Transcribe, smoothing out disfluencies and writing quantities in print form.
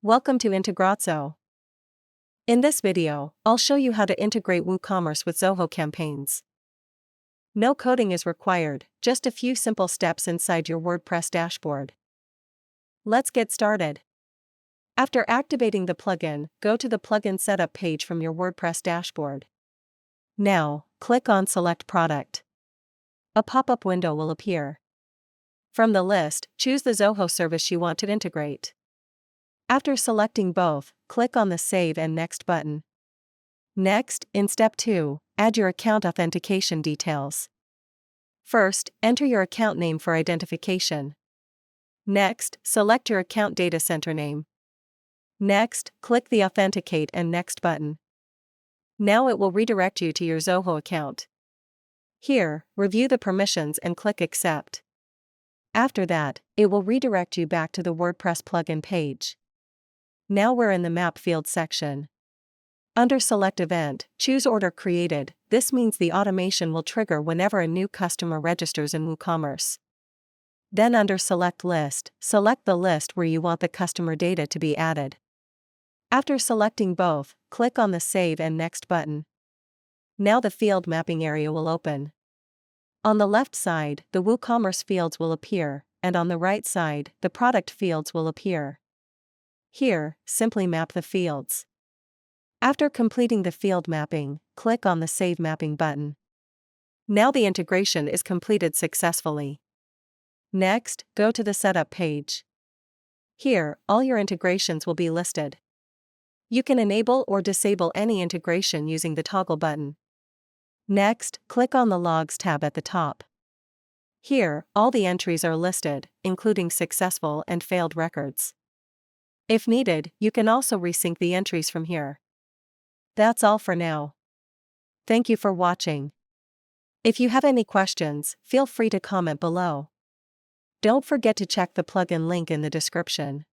Welcome to Integrazo. In this video, I'll show you how to integrate WooCommerce with Zoho Campaigns. No coding is required, just a few simple steps inside your WordPress dashboard. Let's get started. After activating the plugin, go to the plugin setup page from your WordPress dashboard. Now, click on Select Product. A pop-up window will appear. From the list, choose the Zoho service you want to integrate. After selecting both, click on the Save and Next button. Next, in Step 2, add your account authentication details. First, enter your account name for identification. Next, select your account data center name. Next, click the Authenticate and Next button. Now it will redirect you to your Zoho account. Here, review the permissions and click Accept. After that, it will redirect you back to the WordPress plugin page. Now we're in the Map Field section. Under Select Event, choose Order Created. This means the automation will trigger whenever a new customer registers in WooCommerce. Then under Select List, select the list where you want the customer data to be added. After selecting both, click on the Save and Next button. Now the field mapping area will open. On the left side, the WooCommerce fields will appear, and on the right side, the product fields will appear. Here, simply map the fields. After completing the field mapping, click on the Save Mapping button. Now the integration is completed successfully. Next, go to the Setup page. Here, all your integrations will be listed. You can enable or disable any integration using the toggle button. Next, click on the Logs tab at the top. Here, all the entries are listed, including successful and failed records. If needed, you can also resync the entries from here. That's all for now. Thank you for watching. If you have any questions, feel free to comment below. Don't forget to check the plugin link in the description.